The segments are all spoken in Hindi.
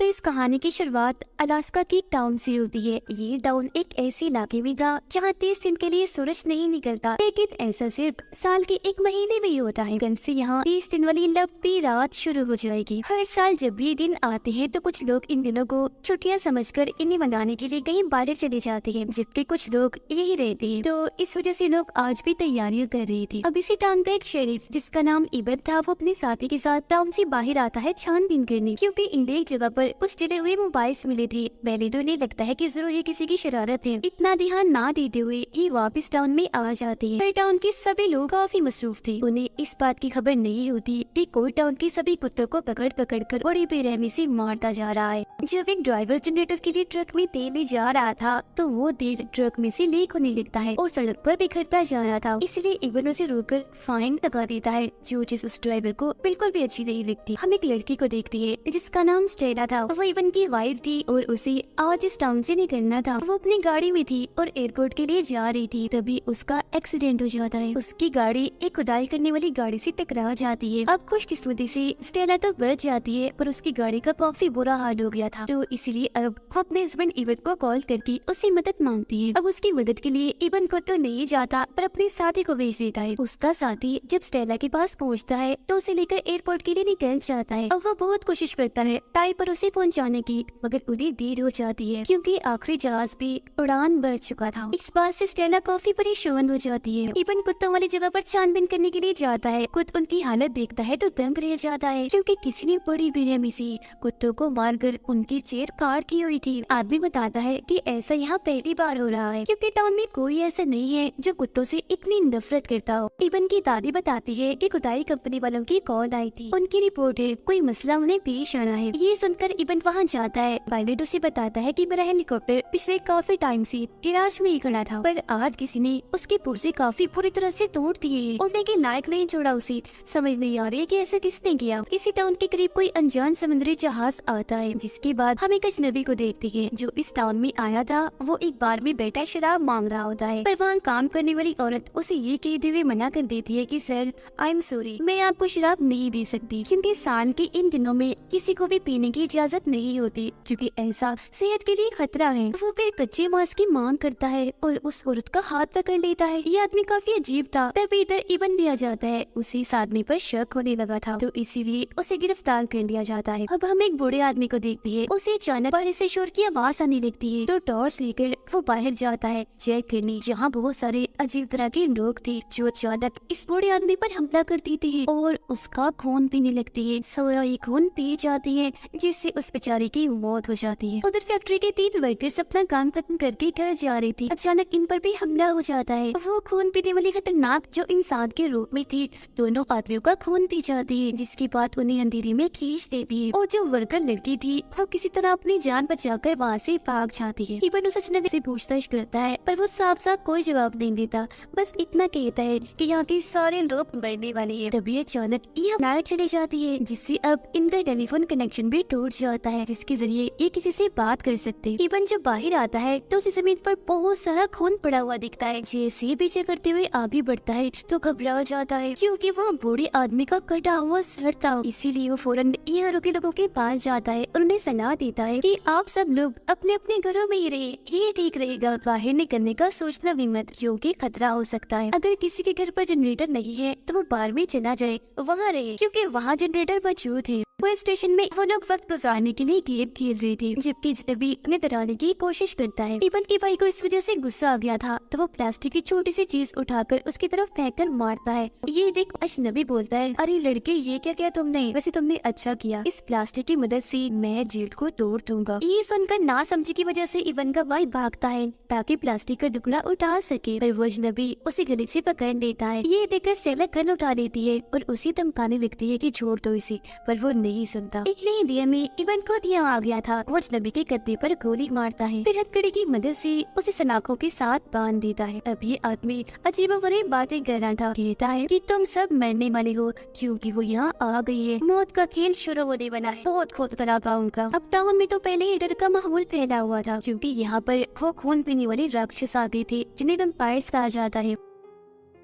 तो इस कहानी की शुरुआत अलास्का की एक टाउन से होती है। ये टाउन एक ऐसे इलाके में था जहाँ 30 दिन के लिए सूरज नहीं निकलता, लेकिन ऐसा सिर्फ साल के एक महीने में ही होता है। कल से यहाँ 30 दिन वाली लंबी रात शुरू हो जाएगी। हर साल जब भी दिन आते हैं तो कुछ लोग इन दिनों को छुट्टियाँ समझकर इन्हें मनाने के लिए कहीं बाहर चले जाते हैं, जबकि कुछ लोग यही रहते हैं। तो इस वजह से लोग आज भी तैयारियां कर रहे थे। अब इसी टाउन का एक शेरिफ जिसका नाम इबन था, वो अपने साथी के साथ टाउन से बाहर आता है छानबीन करने, क्योंकि इन्हें एक जगह पर कुछ जले हुए मोबाइल्स मिले थे। पहले तो इन्हें लगता है कि जरूर ये किसी की शरारत है। इतना ध्यान ना देते हुए ये वापस टाउन में आ जाते हैं। पर टाउन के सभी लोग काफी मसरूफ थे। उन्हें इस बात की खबर नहीं होती कि कोई टाउन के सभी कुत्तों को पकड़ पकड़ कर बड़ी बेरहमी से मारता जा रहा है। जब एक ड्राइवर जनरेटर के लिए ट्रक में तेल ले जा रहा था तो वो तेल ट्रक में से लीक होने लगता है और सड़क पर बिखरता जा रहा था। इसलिए इबन उसे रोककर फाइन लगा देता है, जो चीज उस ड्राइवर को बिल्कुल भी अच्छी नहीं लगती। हम एक लड़की को देखते हैं जिसका नाम स्टेला था। वो इबन की वाइफ थी और उसे आज इस टाउन से निकलना था। वो अपनी गाड़ी में थी और एयरपोर्ट के लिए जा रही थी, तभी उसका एक्सीडेंट हो जाता है। उसकी गाड़ी एक खुदाई करने वाली गाड़ी से टकरा जाती है। अब खुशकिस्मती से स्टेला तो बच जाती है, पर उसकी गाड़ी का काफी बुरा हाल हो गया था। तो इसीलिए अब वो अपने हस्बैंड इबन को कॉल करके उससे मदद मांगती है। अब उसकी मदद के लिए इबन को तो नहीं जाता, पर अपने साथी को भेज देता है। उसका साथी जब स्टेला के पास पहुंचता है तो उसे लेकर एयरपोर्ट के लिए निकल जाता है। अब वो बहुत कोशिश करता है टाइम पर उसे पहुंचाने की, मगर उन्हें देर हो जाती है क्योंकि आखिरी जहाज भी उड़ान भर चुका था। इस बात से स्टेला काफी परेशान हो जाती है। इबन कुत्तों वाली जगह पर छानबीन करने के लिए जाता है। खुद उनकी हालत देखता है तो दंग रह जाता है, क्योंकि किसी ने बड़ी बेरहमी से कुत्तों को मारकर उनकी चेर फाड़ की हुई थी। आदमी बताता है कि ऐसा यहाँ पहली बार हो रहा है, क्योंकि टाउन में कोई ऐसा नहीं है जो कुत्तों से इतनी नफरत करता हो। इबन की दादी बताती है कि खुदाई कंपनी वालों की कॉल आई थी। उनकी रिपोर्ट है कोई मसला उन्हें पेश आना है। ये सुनकर इबन वहाँ जाता है। पायलट उसे बताता है कि मेरा हेलीकॉप्टर पिछले काफी टाइम से गिराज में ही खड़ा था, पर आज किसी ने उसके पुर्जे काफी बुरी तरह से तोड़ दिए। उड़ने के लायक नहीं छोड़ा उसे। समझ नहीं आ रही कि ऐसा किसने किया। इसी टाउन के करीब कोई अनजान समुद्री जहाज आता है, जिसके बाद हम एक अजनबी को देखते हैं जो इस टाउन में आया था। वो एक बार में बैठा शराब मांग रहा होता है, पर वहाँ काम करने वाली औरत उसे ये कहते हुए मना कर देती है कि सर आई एम सॉरी, मैं आपको शराब नहीं दे सकती, क्योंकि साल के इन दिनों में किसी को भी पीने की इजाजत नहीं होती, क्योंकि ऐसा सेहत के लिए खतरा है। वो फिर कच्चे मांस की मांग करता है और उस औरत का हाथ पकड़ लेता है। ये आदमी काफी अजीब था। तभी इधर इबन भी आ जाता है। उसे इस आदमी पर शक होने लगा था, तो इसीलिए उसे गिरफ्तार कर लिया जाता है। अब हम एक बूढ़े आदमी को देखते हैं। उसे अचानक बाहर से शोर की आवाज आने लगती है, तो टॉर्च लेकर वो बाहर जाता है चेक करने, जहाँ बहुत सारे अजीब तरह के लोग थे जो अचानक इस बूढ़े आदमी पर हमला कर देते हैं और उसका खून पीने लगती है। सारा ये खून पी जाती है, जिससे उस बेचारे की मौत हो जाती है। उधर फैक्ट्री के 3 वर्कर्स अपना काम खत्म करके घर जा रही थी। अचानक इन पर भी हमला हो जाता है। वो खून पीने वाली खतरनाक जो इंसान के रूप में थी, दोनों आदमियों का खून पी जाती है, जिसके बाद उन्हें अंधेरे में खींच देती है। और जो वर्कर लड़की थी वो किसी तरह अपनी जान बचाकर वहाँ से भाग जाती है। इबन उस अजनबी से पूछताछ करता है, पर वो साफ साफ कोई जवाब नहीं देता। बस इतना कहता है कि यहाँ के सारे लोग मरने वाले हैं। तभी अचानक ये लाइट चली जाती है, जिससे अब इनका टेलीफोन कनेक्शन भी टूट जाता है, जिसके जरिए ये किसी से बात कर सकते। इबन जब बाहर आता है तो उसे जमीन पर बहुत सारा खून पड़ा हुआ दिखता है। जैसे पीछे करते हुए आगे बढ़ता है तो घबरा जाता है, क्योंकि वहाँ बूढ़े आदमी का कटा हुआ सर था। इसीलिए वो फौरन यहाँ के लोगों के पास जाता है और उन्हें सलाह देता है कि आप सब लोग अपने अपने घरों में ही रहे, ये ठीक रहेगा। बाहर निकलने का सोचना भी मत, क्योंकि खतरा हो सकता है। अगर किसी के घर पर जनरेटर नहीं है तो वो बाहर में चला जाए, वहाँ रहे, क्योंकि वहाँ जनरेटर मौजूद है। वो स्टेशन में वो लोग वक्त गुजारने के लिए गेम खेल रहे थे, जबकि अजनबी उन्हें डराने की कोशिश करता है। इबन के भाई को इस वजह से गुस्सा आ गया था, तो वो प्लास्टिक की छोटी सी चीज उठाकर उसकी तरफ फेंककर मारता है। ये देख अजनबी बोलता है, अरे लड़के ये क्या किया तुमने? वैसे तुमने अच्छा किया, इस प्लास्टिक की मदद से मैं जेल को तोड़ दूंगा। ये सुनकर ना समझी की वजह से इबन का भाई भागता है ताकि प्लास्टिक का टुकड़ा उठा सके, पर वो अजनबी उसे गले से पकड़ लेता है। ये देखकर स्टेला गन उठा लेती है और उसे धमकाने लगती है कि छोड़ दो इसे, पर वो नहीं सुनता। इतनी देर में इबन को दिया आ गया था। वो अजनबी के कंधे पर गोली मारता है, फिर हथकड़ी की मदद से उसे सलाखों के साथ बांध देता है। अब ये आदमी अजीबोगरीब बातें कर रहा था। कहता है कि तुम सब मरने वाले हो, क्योंकि वो यहाँ आ गई है। मौत का खेल शुरू होने वाला है। बहुत खून खराब था उनका। अब टाउन में तो पहले ही डर का माहौल फैला हुआ था, क्योंकि यहाँ पर वो खून पीने वाले राक्षस आते थे जिन्हें वैम्पायर्स कहा जाता है।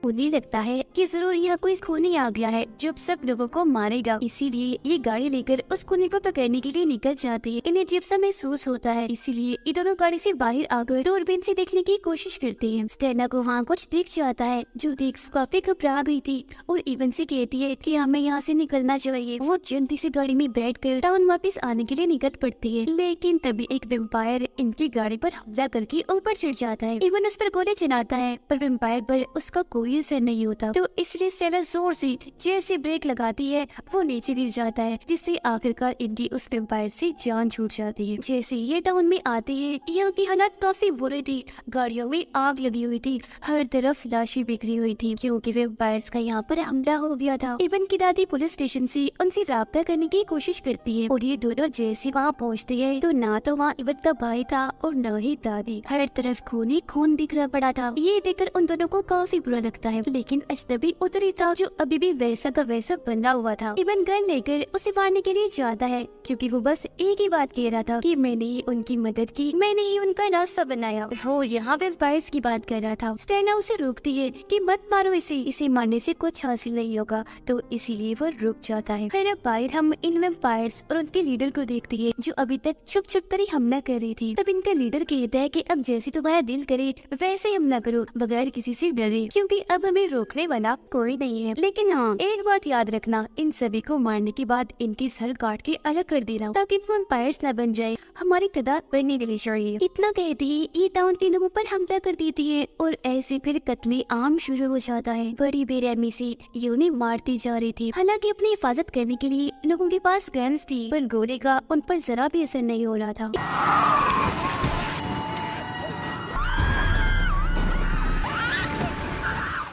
उन्हें लगता है कि जरूर यहाँ कोई खूनी आ गया है जो सब लोगों को मारेगा, इसीलिए ये गाड़ी लेकर उस खूनी को पकड़ने के लिए निकल जाते हैं। इन्हें अजीब सा महसूस होता है, इसीलिए ये दोनों गाड़ी से बाहर आकर दूरबीन से देखने की कोशिश करते हैं। स्टेला को वहाँ कुछ दिख जाता है जो देख काफी घबरा गई थी और इवन से कहती है कि हमें यहाँ से निकलना चाहिए। वो जल्दी से गाड़ी में बैठकर टाउन वापस आने के लिए निकल पड़ती है, लेकिन तभी एक वेम्पायर इनकी गाड़ी पर हमला करके ऊपर चढ़ जाता है। इवन उस पर गोली चलाता है पर वेम्पायर पर उसका कोई असर नहीं होता, तो इसलिए स्टेला जोर से जैसे ब्रेक लगाती है वो नीचे गिर जाता है, जिससे आखिरकार इनकी उस वेम्पायर से जान छूट जाती है। जैसे ये टाउन में आते हैं यहाँ की हालत काफी बुरी थी, गाड़ियों में आग लगी हुई थी, हर तरफ लाशें बिखरी हुई थी क्योंकि वेम्पायर्स का यहाँ पर हमला हो गया था। इवन की दादी पुलिस स्टेशन से उनसे राब्ता करने की कोशिश करती है और ये दोनों जैसे वहाँ पहुँचते हैं तो ना तो वहाँ इवन का भाई था और न ही दादी, हर तरफ खून ही खून बिखरा पड़ा था। ये देखकर उन दोनों को काफी बुरा लगता है, लेकिन अजनबी उधर ही था जो अभी भी वैसा का वैसा बंधा हुआ था। इवन गन लेकर उसे मारने के लिए जाता है क्योंकि वो बस एक ही बात कह रहा था कि मैंने ही उनकी मदद की, मैंने ही उनका रास्ता बनाया। वो यहाँ वेम्पायर्स की बात कर रहा था। स्टेला उसे रोकती है कि मत मारो इसे मारने से कुछ हासिल नहीं होगा, तो इसीलिए वो रुक जाता है। फिर अब बाहर हम इन वेम्पायर्स और उनके लीडर को देखते हैं जो अभी तक छुप छुप कर ही हमला कर रही थी। तब इनका लीडर कहता है कि अब जैसे तुम्हारा दिल करे वैसे हमला करो बगैर किसी से डरे, क्योंकि अब हमें रोकने वाला कोई नहीं है। लेकिन हाँ, एक बात याद रखना, इन सभी को मारने के बाद इनकी सर काट के अलग कर देना ताकि वेम्पायर्स न बन जाए, हमारी तादाद बढ़ने देनी चाहिए। इतना कहते ही ये टाउन के लोगों पर हमला कर देती है और ऐसे फिर कत्ले आम शुरू हो जाता है। बड़ी बेरहमी से ये उन्हें मारती जा रही थी। हालांकि अपनी हिफाजत करने के लिए लोगों के पास गन्स थी, पर गोली का उन पर जरा भी असर नहीं हो रहा था।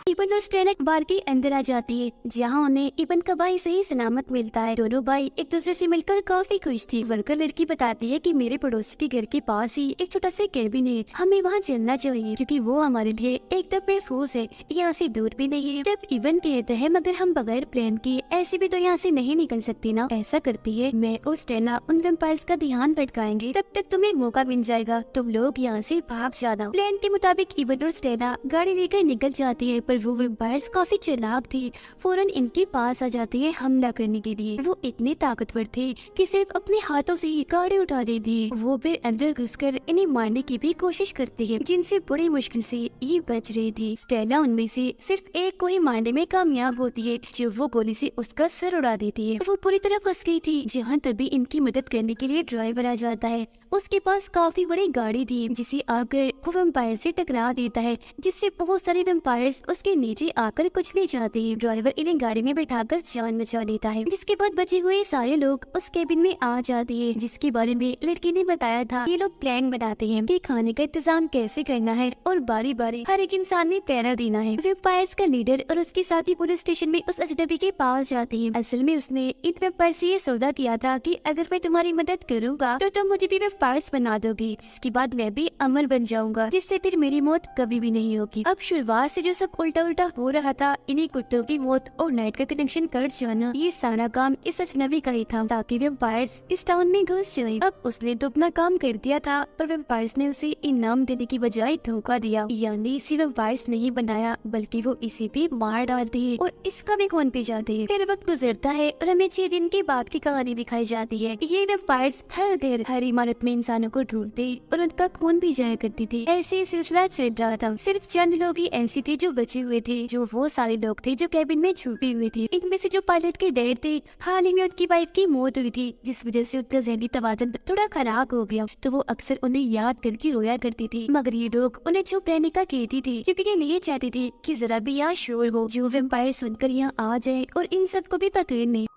इबन और स्टेला बार के अंदर आ जाती है जहाँ उन्हें इबन का भाई सही सलामत मिलता है। दोनों भाई एक दूसरे से मिलकर काफी खुश थी। वर्कर लड़की बताती है कि मेरे पड़ोसी के घर के पास ही एक छोटा सा कैबिन है, हमें वहाँ चलना चाहिए क्योंकि वो हमारे लिए एकदम महफूज है, यहाँ से दूर भी नहीं है। जब इबन कहते हैं मगर हम बगैर प्लान के ऐसे भी तो यहाँ से नहीं निकल सकते ना। ऐसा करती है, मैं और स्टेला उन वेम्पायर्स का ध्यान भटकाएंगे, तब तक तुम्हें मौका मिल जाएगा, तुम लोग यहाँ से भाग जाना। प्लान के मुताबिक इबन और स्टेला गाड़ी लेकर निकल जाती है, पर वो वेम्पायर्स काफी चालाक थी, फौरन इनके पास आ जाती है हमला करने के लिए। वो इतने ताकतवर थे कि सिर्फ अपने हाथों से ही गाड़ी उठा देती है। वो फिर अंदर घुसकर इन्हें मारने की भी कोशिश करती है, जिनसे बड़ी मुश्किल से ये बच रही थी। स्टेला उनमें से सिर्फ एक को ही मारने में कामयाब होती है, जो वो गोली से उसका सर उड़ा देती है। वो पूरी तरह फंस गई थी, जहाँ तभी इनकी मदद करने के लिए ड्राइवर आ जाता है। उसके पास काफी बड़ी गाड़ी थी, जिसे आकर वो वेम्पायर से टकरा देता है, जिससे बहुत सारे वेम्पायर्स उसके नीचे आकर कुचले जाते हैं। ड्राइवर इन्हें गाड़ी में बैठाकर जान बचा लेता है, जिसके बाद बचे हुए सारे लोग उस केबिन में आ जाते हैं, जिसके बारे में लड़की ने बताया था। ये लोग प्लान बनाते हैं कि खाने का इंतजाम कैसे करना है और बारी बारी हर एक इंसान में पहरा देना है। वेम्पायर्स का लीडर और उसके साथी पुलिस स्टेशन में उस अजनबी के पास जाते हैं। असल में उसने इन वेम्पायर से ये सौदा किया था कि अगर मैं तुम्हारी मदद करूंगा तो तुम मुझे भी वेम्पायर्स बना दोगी, जिसके बाद मैं भी अमर बन जाऊंगा, जिससे फिर मेरी मौत कभी भी नहीं होगी। अब शुरुआत से जो सब उल्टा उल्टा हो रहा था, इन्हीं कुत्तों की मौत और नाइट का कनेक्शन कट जाना, ये सारा काम इस अजनबी का ही था ताकि वेम्पायर्स इस टाउन में घुस जाए। अब उसने तो अपना काम कर दिया था, पर वेम्पायर्स ने उसे इनाम देने की बजाय धोखा दिया, यानी इसी वेम्पायर्स नहीं बनाया बल्कि वो इसे भी मार डालते हैं और इसका भी खून पी जाते हैं। फिर वक्त गुजरता है और हमें 6 दिन के बाद की कहानी दिखाई जाती है। ये वेम्पायर्स हर घर हर इमारत में इंसानों को ढूंढते और उनका खून भी जाया करती थी। ऐसे सिलसिला चल रहा था। सिर्फ चंद लोग ही ऐसे थे जो बचे हुए थे, जो वो सारे लोग थे जो कैबिन में छुपे हुए थे। इनमें से जो पायलट के डैड थे, हाल ही में उनकी वाइफ की मौत हुई थी, जिस वजह से उनका ज़हनी तवाज़ुन थोड़ा खराब हो गया, तो वो अक्सर उन्हें याद करके रोया करती थी। मगर ये लोग उन्हें चुप रहने का कहती थी क्योंकि ये नहीं चाहती थी कि जरा भी यहाँ शोर हो, जो वेम्पायर सुनकर यहाँ आ जाए और इन सबको भी पकड़ नहीं।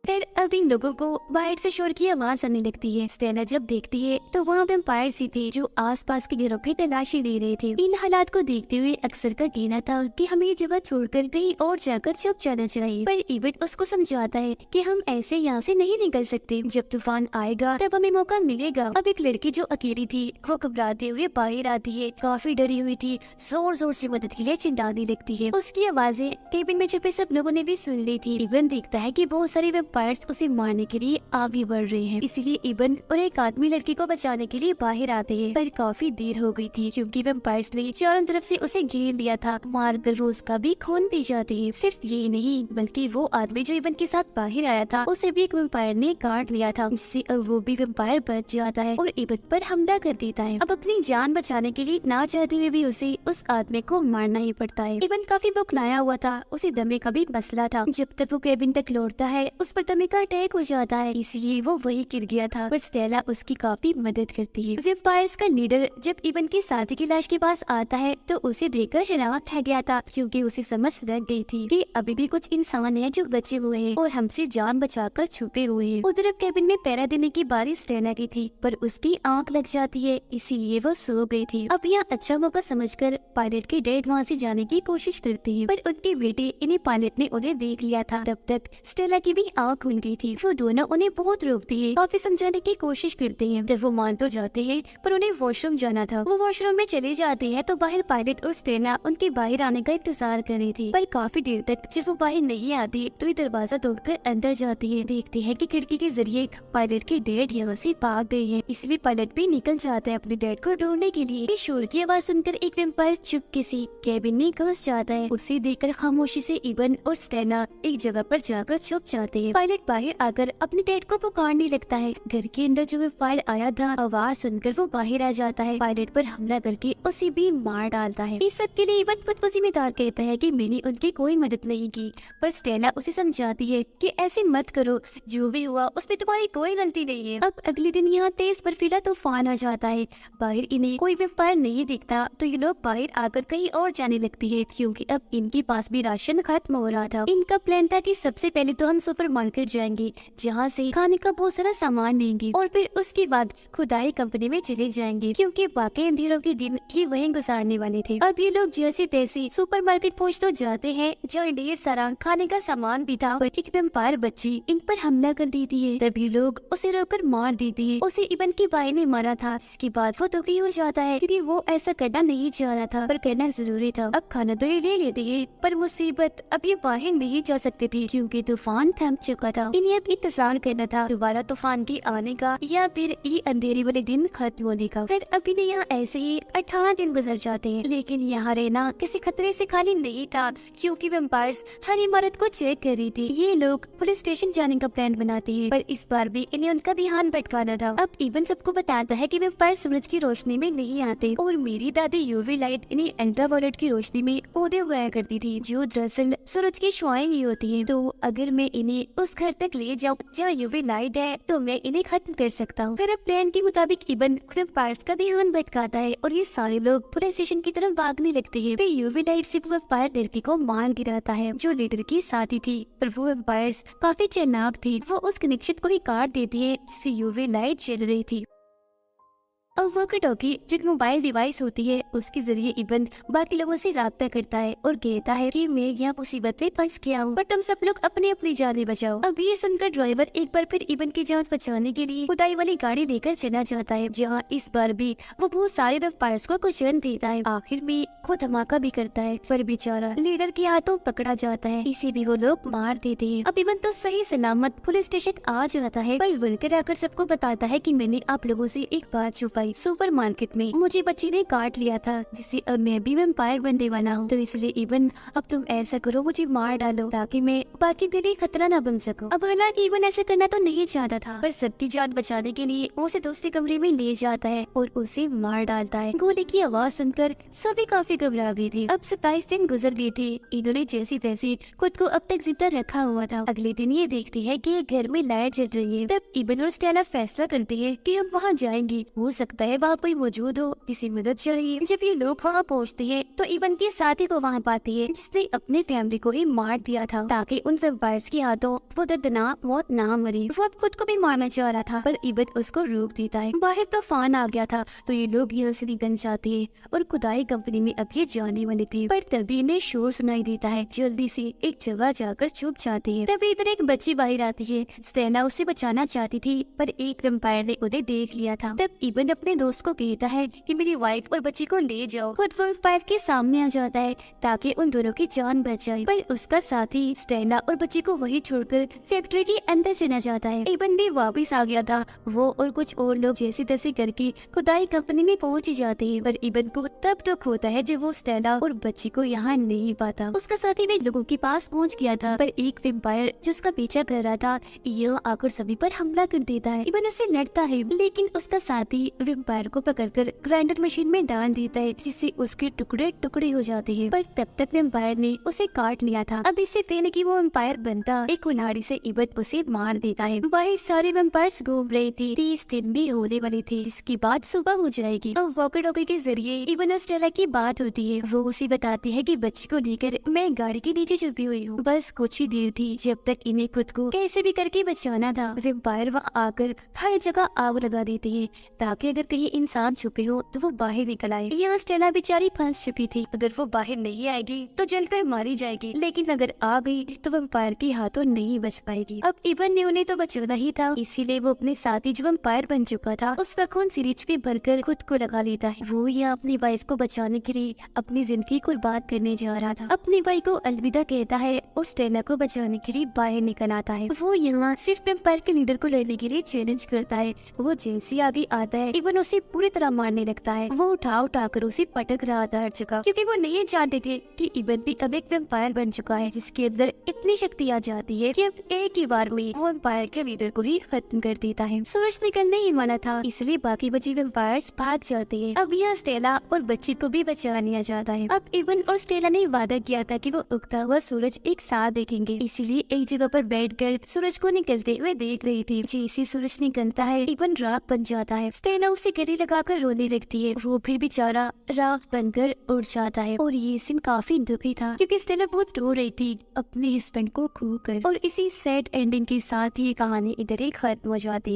फिर अब इन लोगों को बाहर से शोर की आवाज आने लगती है। स्टेला जब देखती है तो वहाँ वेम्पायर ही थे जो आसपास के घरों की तलाशी ले रहे थे। इन हालात को देखते हुए अक्सर का कहना था कि हमें ये जगह छोड़कर कहीं और जाकर छुप जाना चाहिए, पर इबन उसको समझाता है कि हम ऐसे यहाँ से नहीं निकल सकते, जब तूफान आएगा तब हमें मौका मिलेगा। अब एक लड़की जो अकेली थी वो घबराते हुए बाहर आती है, काफी डरी हुई थी, जोर जोर से मदद के लिए चिल्लाने लगती है। उसकी आवाजें केबिन में छुपे सब लोगों ने भी सुन ली थी। इबन देखता है कि बहुत सारे वेम्पायर्स उसे मारने के लिए आगे बढ़ रहे हैं। इसीलिए इबन और एक आदमी लड़की को बचाने के लिए बाहर आते हैं, पर काफी देर हो गई थी क्योंकि वैम्पायर्स ने चारों तरफ से उसे घेर लिया था, मारकर वो उसका भी खून पी जाते हैं। सिर्फ ये नहीं बल्कि वो आदमी जो इबन के साथ बाहर आया था उसे भी एक वैम्पायर ने काट लिया था, जिससे अब वो भी वैम्पायर बच जाता है और इबन पर हमला कर देता है। अब अपनी जान बचाने के लिए ना चाहते हुए भी उसे उस आदमी को मारना ही पड़ता है। इबन काफी बुकनाया हुआ था, उसे दमे का भी मसला था। जब तक वो केबिन तक लौटता है उस पर दमे का अटैक हो जाता है, इसलिए वो वही गिर गया था, पर स्टेला उसकी काफी मदद करती है। वैम्पायर्स का लीडर जब इबन की साथी की लाश के पास आता है तो उसे देखकर हैरान रह गया था, क्योंकि उसे समझ लग गई थी कि अभी भी कुछ इंसान हैं जो बचे हुए हैं और हमसे जान बचाकर छुपे हुए हैं। उधर अब केबिन में पहरा देने की बारी स्टेला की थी, पर उसकी आंख लग जाती है, इसीलिए वो सो गई थी। अब यहाँ अच्छा मौका समझकर पायलट के डैड वहाँ से जाने की कोशिश करते हैं, पर उनके बेटे इन्हें पायलट ने उन्हें देख लिया था। तब तक स्टेला की भी आंख खुल गई थी। वो दोनों उन्हें बहुत रोकते हैं, काफी समझाने की कोशिश करते हैं। जब वो मान तो जाते हैं पर उन्हें वॉशरूम जाना था। वो वॉशरूम में चले जाते हैं तो बाहर पायलट और स्टेला उनके बाहर आने का इंतजार कर रही थी, पर काफी देर तक जब वो बाहर नहीं आती तो ये दरवाजा तोड़कर अंदर जाती है। देखते हैं कि खिड़की के जरिए पायलट के डैड यहाँ से भाग गए हैं, इसलिए पायलट भी निकल जाता है अपने डैड को ढूंढने के लिए। शोर की आवाज सुनकर एक वैम्पायर चुपके से केबिन में घुस जाता है। उसे देखकर खामोशी से इबन और स्टेला एक जगह पर जाकर छुप जाते हैं। पायलट बाहर आकर अपने डैड को पुकारने लगता है। घर के अंदर जो वैम्पायर आया था आवाज सुनकर वो बाहर आ जाता है, पायलट पर हमला करके उसे भी मार डालता है। इस सब के लिए इबन खुद को जिम्मेदार कहता है कि मैंने उनकी कोई मदद नहीं की, पर स्टेला उसे समझाती है कि ऐसे मत करो, जो भी हुआ उसमें तुम्हारी कोई गलती नहीं है। अब अगले दिन यहाँ तेज बर्फीला तूफान आ जाता है। बाहर इन्हें कोई वैम्पायर नहीं दिखता तो ये लोग बाहर आकर कहीं और जाने लगती है, क्योंकि अब इनके पास भी राशन खत्म हो रहा था। इनका प्लान था कि सबसे पहले तो हम सुपरमार्केट जाएंगे, जहाँ से खाने का बहुत सारा सामान लेंगे, और फिर उसके बाद खुदाई कंपनी में चले जाएंगे, क्योंकि बाकी अंधेरों के दिन ये वहीं गुजारने वाले थे। अब ये लोग जैसे तैसे सुपरमार्केट पहुँच तो जाते हैं, जहाँ ढेर सारा खाने का सामान भी था, पर एक वैम्पायर बच्ची इन पर हमला कर देती है। तभी लोग उसे रोककर मार देते हैं। उसे इबन की बाई ने मारा था, जिसके बाद वो दुखी हो जाता है, क्योंकि वो ऐसा करना नहीं चाह रहा था, पर करना जरूरी था। अब खाना तो ये ले लेते हैं, पर मुसीबत अब ये बाहर नहीं जा सकते थे, क्योंकि तूफान थम चुका था। इन्हें अब इंतजार करना था दोबारा तूफान के आने का, या फिर ये अंधेरे वाले दिन खत्म होने का। फिर अभी ने यहाँ ऐसे ही 18 दिन गुजर जाते हैं, लेकिन यहाँ रहना किसी खतरे से खाली नहीं था, क्योंकि वैम्पायर्स हर इमारत को चेक कर रही थी। ये लोग पुलिस स्टेशन जाने का प्लान बनाते हैं, पर इस बार भी इन्हें उनका ध्यान भटकाना था। अब इबन सबको बताता है कि वैम्पायर सूरज की रोशनी में नहीं आते, और मेरी दादी यूवी लाइट इन्हें अल्ट्रावायलेट की रोशनी में पौधे उगाया करती थी, जो दरअसल सूरज की शुआएं ही होती हैं। तो अगर मैं इन्हें उस घर तक ले जाऊं जहाँ यूवी लाइट है तो मैं इन्हें खत्म कर सकता हूँ। फिर प्लान के मुताबिक इबन वैम्पायर्स का ध्यान भटकाता है और ये सारे लोग पुलिस स्टेशन की तरफ भागने लगते हैं। फिर यूवी लाइट से वैम्पायर लड़की को मार गिराता है, जो लीडर की साथी थी, पर वो वैम्पायर्स काफी चालाक थी। वो उस कनेक्शन को ही काट देती है जिससे यूवी लाइट जल रही थी। अब वॉकी टॉकी जो मोबाइल डिवाइस होती है उसके जरिए इबन बाकी लोगों से राब्ता करता है और कहता है कि मैं यहाँ मुसीबत में फंस गया हूँ, पर तुम सब लोग अपने अपनी जानें बचाओ। अब ये सुनकर ड्राइवर एक बार फिर इबन की जान बचाने के लिए खुदाई वाली गाड़ी लेकर चला जाता है, जहाँ इस बार भी वो बहुत सारे वैम्पायर्स को कुचल देता है। आखिर में वो धमाका भी करता है, पर बेचारा लीडर के हाथों पकड़ा जाता है, इसे भी वो लोग मार देते हैं। अब इबन तो सही सलामत पुलिस स्टेशन आ जाता है, पर वर्कर आकर सबको बताता है कि मैंने आप लोगों से एक बात छुपाई। सुपरमार्केट में मुझे बच्ची ने काट लिया था, जिससे अब मैं भी वैम्पायर बनने वाला हूँ। तो इसलिए इबन अब तुम ऐसा करो, मुझे मार डालो ताकि मैं बाकी के लिए खतरा न बन सकूं। अब हालांकि इबन ऐसा करना तो नहीं चाहता था, पर सबकी जान बचाने के लिए वो उसे दूसरे कमरे में ले जाता है और उसे मार डालता है। गोली की आवाज सुनकर सभी काफी घबरा गई थी। अब 27 दिन गुजर गए थे। इन्होंने जैसे तैसे खुद को अब तक जिंदा रखा हुआ था। अगले दिन ये देखती है कि घर में लाइट जल रही है। तब इबन और स्टेला फैसला करते हैं कि हम वहाँ जाएंगे, हो सकता है वहाँ कोई मौजूद हो जिसे मदद चाहिए। जब ये लोग वहाँ पहुँचते हैं तो इबन के साथी को वहाँ पाते हैं, जिसने अपने फैमिली को ही मार दिया था ताकि उन वैम्पायर्स के हाथों वो दर्दनाक मौत ना मरे। वो अब खुद को भी मारना चाह रहा था, पर इबन उसको रोक देता है। बाहर तूफान आ गया था तो ये लोग यहाँ से निकल जाते हैं और खुदाई कंपनी में अब ये जाने वाले थे, पर तभी इन्हें शोर सुनाई देता है। जल्दी से एक जगह जाकर छुप जाते हैं। तभी इधर एक बच्ची बाहर आती है। स्टेला उसे बचाना चाहती थी, पर एक वैम्पायर ने उन्हें देख लिया था। तब इबन अपने दोस्त को कहता है कि मेरी वाइफ और बच्ची को ले जाओ। खुद वो वैम्पायर के सामने आ जाता है ताकि उन दोनों की जान बच जाए, पर उसका साथी स्टेला और बच्ची को वही छोड़कर फैक्ट्री के अंदर चला जाता है। इबन भी वापस आ गया था। वो और कुछ और लोग जैसी तैसी करके खुदाई कंपनी में पहुंच ही जाते हैं, पर इबन को तब दुख होता है जब वो स्टेला और बच्ची को यहाँ नहीं पाता। उसका साथी वे लोगों के पास पहुंच गया था, पर एक वैम्पायर जिसका पीछा कर रहा था यह आकर सभी पर हमला कर देता है। इबन उससे लड़ता है, लेकिन उसका साथी वैम्पायर को पकड़कर ग्राइंडर मशीन में डाल देता है, जिससे उसके टुकड़े टुकड़े हो जाते हैं। पर तब तक वैम्पायर ने उसे काट लिया था। अब इससे पहले कि वो वैम्पायर बनता, एक कुल्हाड़ी से इबन उसे मार देता है। बाहर सारे वैम्पायर्स घूम रहे थे। 30 दिन भी होने वाले थे, जिसके बाद सुबह हो जाएगी। अब वॉकर टॉकी के जरिए इबन और स्टेला की बात होती है। वो उसे बताती है कि बच्ची को लेकर मैं गाड़ी के नीचे छुपी हुई हूँ। बस कुछ ही देर थी जब तक इन्हें खुद को कैसे भी करके बचाना था। वैम्पायर वहाँ आकर हर जगह आग लगा देते हैं ताकि अगर कहीं इंसान छुपे हो तो वो बाहर निकल आए। यहाँ स्टेला बेचारी फंस चुकी थी। अगर वो बाहर नहीं आएगी तो जलकर मारी जाएगी, लेकिन अगर आ गई तो वैम्पायर के हाथों नहीं बच पाएगी। अब इबन ने उन्हें तो बचाना ही था, इसीलिए वो अपने साथी जो वैम्पायर बन चुका था उसका खून सिरिंज पे भरकर खुद को लगा लेता है। वो यहाँ अपनी वाइफ को बचाने के लिए अपनी जिंदगी कुर्बान करने जा रहा था। अपनी भाई को अलविदा कहता है और स्टेला को बचाने के लिए बाहर निकल आता है। वो यहाँ सिर्फ वैम्पायर के लीडर को लड़ने के लिए चैलेंज करता है। वो जैसे आगे आता है इबन उसे पूरी तरह मारने लगता है। वो उठा कर उसे पटक रहा था हर जगह, क्योंकि वो नहीं जानते थे कि इबन भी अब एक वैम्पायर बन चुका है, जिसके अंदर इतनी शक्ति आ जाती है कि अब एक ही बार में वो वैम्पायर के लीडर को ही खत्म कर देता है। सूरज निकलने ही वाला था, इसलिए बाकी बचे वैम्पायर्स भाग जाते हैं। अब यहाँ स्टेला और बच्ची को भी बचा लिया जाता है। अब इबन और स्टेला ने वादा किया था कि वो उगता हुआ सूरज एक साथ देखेंगे, इसीलिए एक जगह पर बैठकर सूरज को निकलते हुए देख रही थी। जैसे सूरज निकलता है इबन राख बन जाता है। स्टेला उसे गले लगाकर रोने लगती है। वो फिर बेचारा राख बनकर उड़ जाता है। और ये सीन काफी दुखी था, क्योंकि स्टेला बहुत रो रही थी अपने हस्बैंड को खोकर। और इसी सैड एंडिंग के साथ ये कहानी इधर ही खत्म हो जाती है।